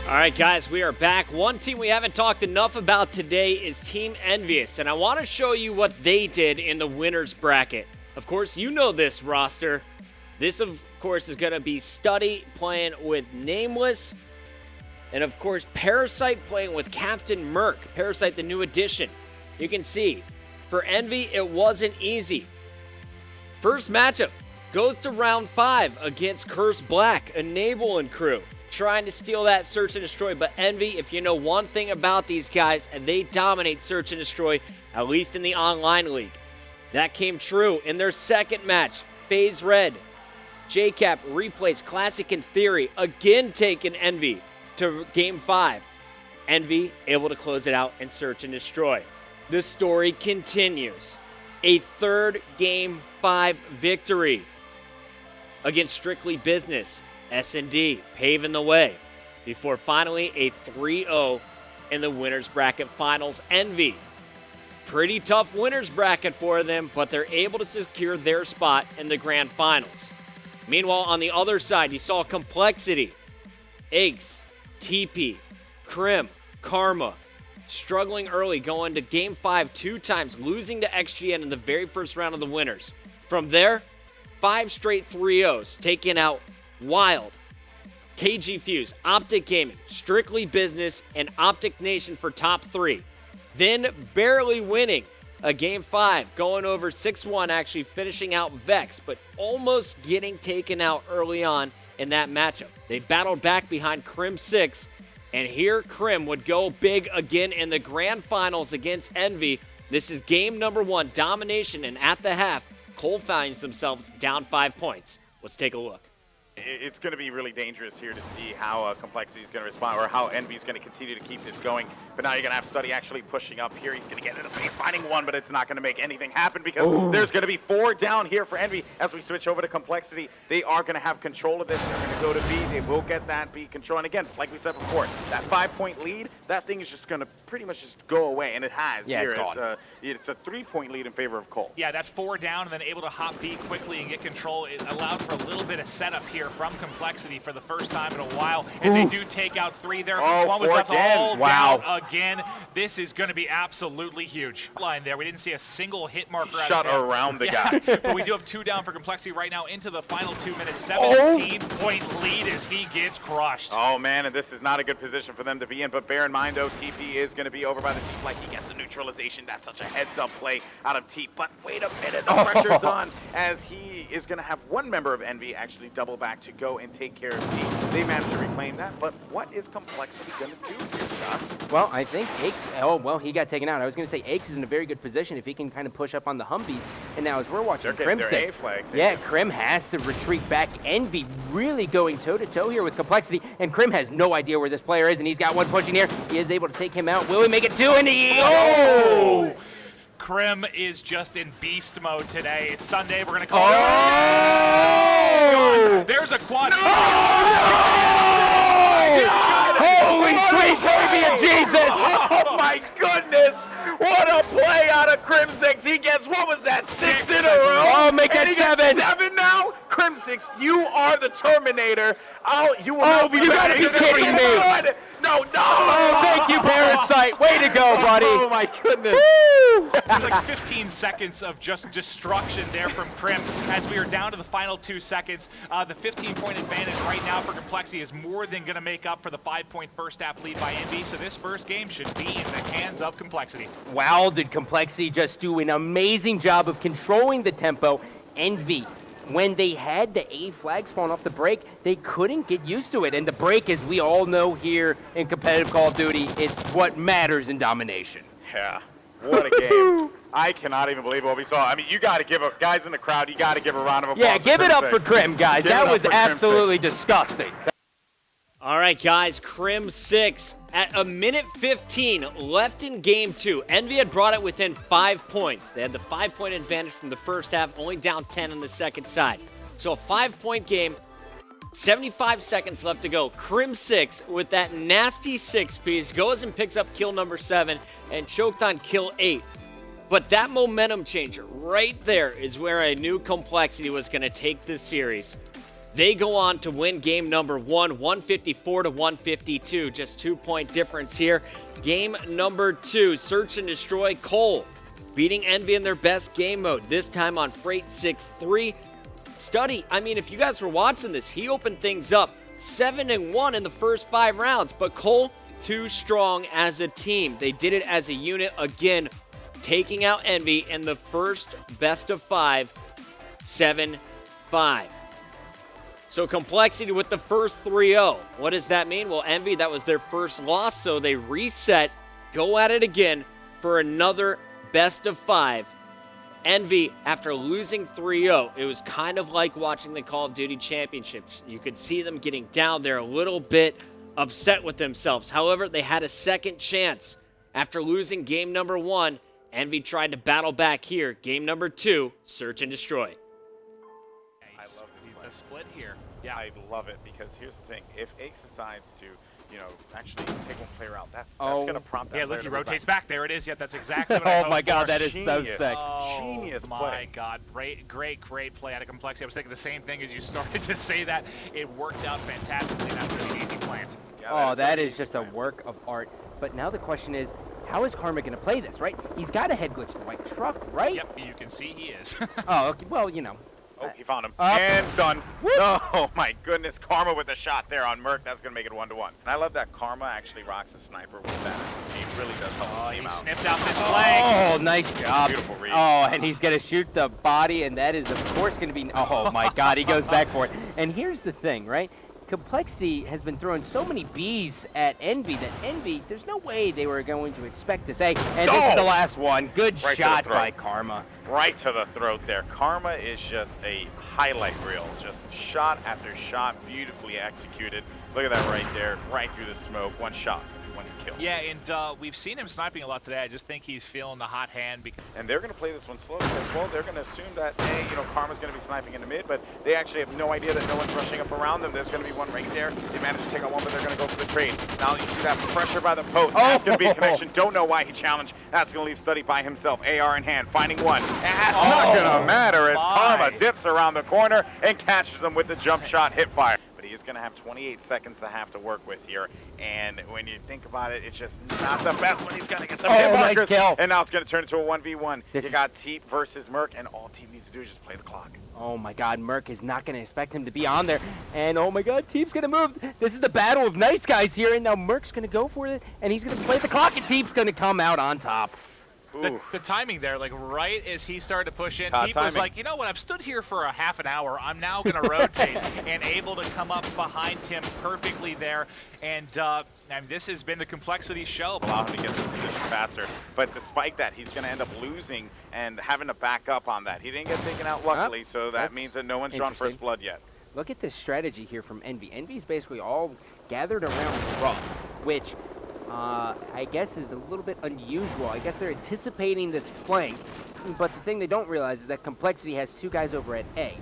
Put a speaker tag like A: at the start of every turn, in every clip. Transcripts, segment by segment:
A: All right, guys, we are back. One team we haven't talked enough about today is Team Envious, and I want to show you what they did in the winner's bracket. Of course, you know this roster. This, of course, is going to be Study playing with Nameless, and, of course, Parasite playing with Captain Merc. Parasite, the new addition. You can see, for Envy, it wasn't easy. First matchup goes to round 5 against Curse Black, a Naval and crew, trying to steal that Search and Destroy. But Envy, if you know one thing about these guys, they dominate Search and Destroy, at least in the online league. That came true in their second match. FaZe Red, JCap replays Classic and Theory, again taking Envy to Game 5. Envy able to close it out and Search and Destroy. The story continues. A third Game 5 victory against Strictly Business. S&D paving the way before finally a 3-0 in the winner's bracket finals. Envy, pretty tough winner's bracket for them, but they're able to secure their spot in the grand finals. Meanwhile, on the other side, you saw Complexity, Eggs, TP, Krim, Karma, struggling early, going to Game 5 2 times, losing to XGN in the very first round of the winners. From there, 5 straight 3-0s, taking out Wild, KG Fuse, Optic Gaming, Strictly Business, and Optic Nation for top 3. Then barely winning a Game 5, going over 6-1, actually finishing out Vex, but almost getting taken out early on in that matchup. They battled back behind Crim 6, and here Crim would go big again in the grand finals against Envy. This is game number 1, domination, and at the half, Cole finds themselves down 5 points. Let's take a look.
B: It's going to be really dangerous here to see how Complexity is going to respond, or how Envy is going to continue to keep this going. But now you're going to have Study actually pushing up here. He's going to get into base, finding one, but it's not going to make anything happen because there's going to be 4 down here for Envy. As we switch over to Complexity, they are going to have control of this. They're going to go to B. They will get that B control. And again, like we said before, that 5-point lead, that thing is just going to pretty much just go away, and it has.
C: Yeah,
B: here.
C: It's
B: a 3-point lead in favor of Cole.
D: Yeah, that's 4 down and then able to hop B quickly and get control. It allowed for a little bit of setup here from Complexity for the first time in a while, as they do take out 3 there. One was left all down again. This is going to be absolutely huge. Line there, we didn't see a single hit marker
B: Shut around the guy.
D: But we do have 2 down for Complexity right now into the final 2 minutes. 17-point lead as he gets crushed.
B: Oh man, and this is not a good position for them to be in, but bear in mind though, TP is going to be over by the seat, like he gets the neutralization. That's such a heads-up play out of T. But wait a minute, the pressure's on, as he is going to have one member of Envy actually double back to go and take care of T. They managed to reclaim that, but what is Complexity going to do here, Scott?
C: Well, I think Aches, he got taken out. I was going to say Aches is in a very good position if he can kind of push up on the Humvees. And now as we're watching Crim 6, Crim has to retreat back. Envy really going toe-to-toe here with Complexity, and Crim has no idea where this player is, and he's got one pushing here. He is able to take him out. Will he make it 2? And he...
D: Crim is just in beast mode today. It's Sunday. We're going to call it. There's a quad.
C: Holy sweet baby of Jesus!
B: Oh my goodness! What a play out of Crim 6. He gets, what was that, 6 in a row?
C: Oh, make it 7.
B: 7 now? Crim 6, you are the Terminator. You
C: gotta be kidding me.
B: No.
C: Oh, thank you, Parasite. Way to go, buddy.
B: Oh my goodness.
D: It's like 15 seconds of just destruction there from Crim as we are down to the final 2 seconds. The 15-point advantage right now for Complexity is more than going to make up for the 5-point first half lead by Envy. So this first game should be in the hands of Complexity.
C: Wow, did Complexity just do an amazing job of controlling the tempo. Envy, when they had the A flag spawn off the break, they couldn't get used to it. And the break, as we all know here in competitive Call of Duty, it's what matters in domination.
B: Yeah, what a game. I cannot even believe what we saw. I mean, you got to give guys in the crowd, you got to give a round of applause.
C: Yeah, give it up for Crim, guys. That was absolutely disgusting.
A: All right, guys, Crim 6. At a minute 15 left in Game 2, Envy had brought it within 5 points. They had the 5-point advantage from the first half, only down 10 on the second side. So a 5-point game, 75 seconds left to go. Crim 6 with that nasty 6-piece goes and picks up kill number 7 and choked on kill 8. But that momentum changer right there is where I knew Complexity was going to take this series. They go on to win game number 1, 154-152. Just 2-point difference here. Game number 2, Search and Destroy. Cole beating Envy in their best game mode, this time on Freight 6-3. Study, I mean, if you guys were watching this, he opened things up 7-1 in the first 5 rounds, but Cole, too strong as a team. They did it as a unit again, taking out Envy in the first best of 5, 7-5. So Complexity with the first 3-0. What does that mean? Well, Envy, that was their first loss, so they reset, go at it again for another best of 5. Envy, after losing 3-0, it was kind of like watching the Call of Duty Championships. You could see them getting down there a little bit upset with themselves. However, they had a second chance. After losing game number 1, Envy tried to battle back here. Game number 2, Search and Destroy.
B: I love
D: the split here. Yeah,
B: I love it because here's the thing: if Ace decides to, actually take one player out, that's going to prompt that.
D: Yeah, look, he rotates back. There it is. Yeah, that's exactly what
C: Oh my God, that is so sick.
B: Genius play.
D: My God, great play out of Complexity. I was thinking the same thing as you started to say that. It worked out fantastically. That's really easy plant.
C: Yeah, that is just a work of art. But now the question is, how is Karma going to play this, right? He's got a head glitch the white truck, right?
D: Yep, you can see he is.
C: Oh, okay. Well,
B: Oh, he found him. And done. Oh, my goodness. Karma with a shot there on Merc. That's going to make it 1-1. And I love that Karma actually rocks a sniper with that. He really does help his team out.
D: He snipped out this flag.
C: Oh, nice job.
B: Beautiful read.
C: Oh, and he's going to shoot the body, and that is, of course, going to be... Oh, my God. He goes back for it. And here's the thing, right? Complexity has been throwing so many Bs at Envy that Envy, there's no way they were going to expect this. Hey, and this is the last one. Good shot by Karma.
B: Right to the throat there. Karma is just a highlight reel. Just shot after shot, beautifully executed. Look at that right there, right through the smoke. One shot, one kill.
D: Yeah, and we've seen him sniping a lot today. I just think he's feeling the hot hand.
B: And they're going to play this one slow because, well, they're going to assume that, hey, Karma's going to be sniping in the mid, but they actually have no idea that no one's rushing up around them. There's going to be one right there. They managed to take out one, but they're going to go for the trade. Now you see that pressure by the post. That's going to be a connection. Don't know why he challenged. That's going to leave Study by himself. AR in hand, finding one. And that's not going to matter as Karma dips around the corner and catches them with the jump shot hit fire. But he is going to have 28 seconds to have to work with here. And when you think about it, it's just not the best when he's going to get some hit markers. And now it's going to turn into a 1v1. You got Teep versus Merc, and all Teep needs to do is just play the clock.
C: Oh my God, Merc is not going to expect him to be on there. And oh my God, Teep's going to move. This is the battle of nice guys here, and now Merc's going to go for it, and he's going to play the clock, and Teep's going to come out on top.
D: The timing there, like right as he started to push in, Teep was like, you know what, I've stood here for a half an hour. I'm now going to rotate and able to come up behind him perfectly there. And this has been the Complexity show.
B: Allow him to get to the position faster. But despite that, he's going to end up losing and having to back up on that. He didn't get taken out luckily, so that means that no one's drawn first blood yet.
C: Look at this strategy here from Envy. Envy's basically all gathered around Ruff, which... I guess is a little bit unusual. I guess they're anticipating this flank, but the thing they don't realize is that Complexity has 2 guys over at A.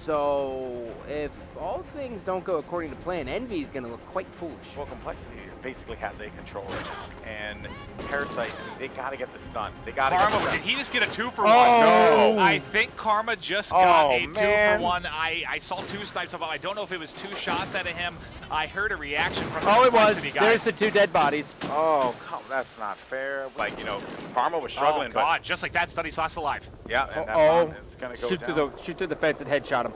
C: So if all things don't go according to plan, Envy is going to look quite foolish.
B: Well, Complexity basically has a controller, and Parasite, they got to get the stun. They got to get the stun.
D: Did he just get a 2-for-1? No. I think Karma just got a 2-for-1. I saw 2 snipes of him. I don't know if it was 2 shots out of him. I heard a reaction from the Complexity guys.
C: There's the 2 dead bodies.
B: Oh, that's not fair. Like, Karma was struggling.
D: Oh, God, just like that, Study's last alive.
B: Yeah, and that bomb is going to go down.
C: Shoot through the fence and headshot him.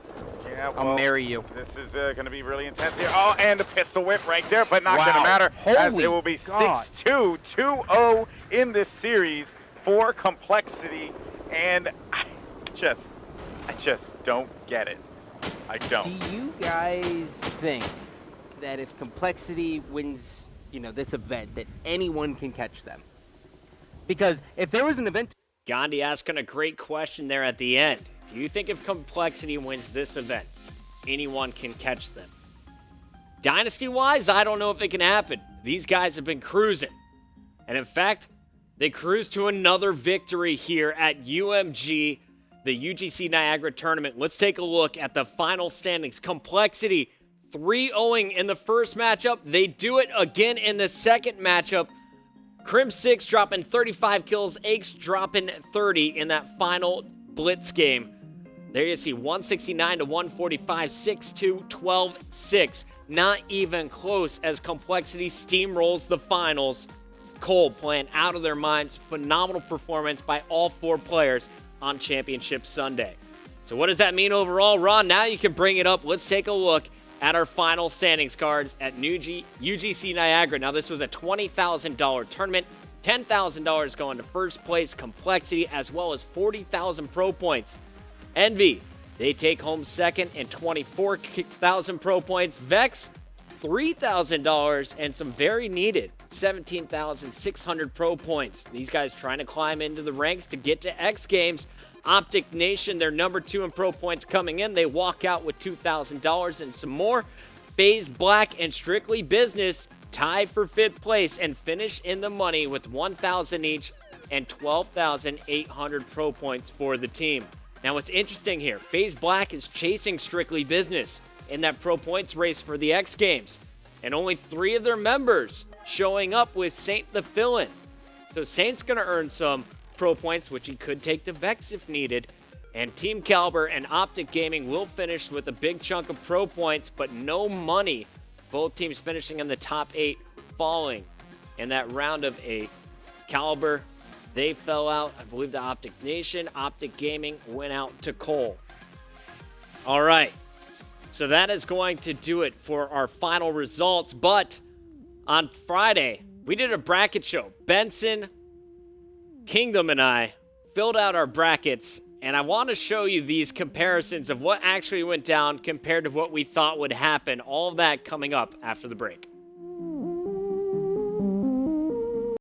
B: Yeah, well,
C: I'll marry you.
B: This is going to be really intense here. Oh, and the pistol whip right there, but not going to matter as it will be 6-2, 2-0 in this series for Complexity, and I just don't get it. I don't.
C: Do you guys think that if Complexity wins, this event, that anyone can catch them? Because if there was an event...
A: Gandhi asking a great question there at the end. Do you think if Complexity wins this event, anyone can catch them? Dynasty-wise, I don't know if it can happen. These guys have been cruising. And in fact, they cruised to another victory here at UMG, the UGC Niagara tournament. Let's take a look at the final standings. Complexity 3-0 in the first matchup. They do it again in the second matchup. Crim6 dropping 35 kills, Aches dropping 30 in that final Blitz game. There you see 169 to 145, 6-2, 12-6. Not even close as Complexity steamrolls the finals. Cole playing out of their minds. Phenomenal performance by all 4 players on Championship Sunday. So what does that mean overall, Ron? Now you can bring it up. Let's take a look at our final standings cards at UGC Niagara. Now this was a $20,000 tournament. $10,000 going to first place Complexity, as well as 40,000 pro points. Envy, they take home second and 24,000 pro points. Vex, $3,000 and some very needed 17,600 pro points. These guys trying to climb into the ranks to get to X Games. Optic Nation, they're number 2 in pro points coming in. They walk out with $2,000 and some more. FaZe Black and Strictly Business tie for 5th place and finish in the money with 1,000 each and 12,800 pro points for the team. Now what's interesting here, FaZe Black is chasing Strictly Business in that pro points race for the X Games, and only 3 of their members showing up with Saint the fill-in. So Saint's going to earn some pro points, which he could take to Vex if needed, and Team Caliber and Optic Gaming will finish with a big chunk of pro points, but no money. Both teams finishing in the top 8, falling in that round of 8. Caliber, they fell out, I believe, to Optic Nation. Optic Gaming went out to Cole. All right. So that is going to do it for our final results. But on Friday, we did a bracket show. Benson, Kingdom, and I filled out our brackets. And I want to show you these comparisons of what actually went down compared to what we thought would happen. All of that coming up after the break.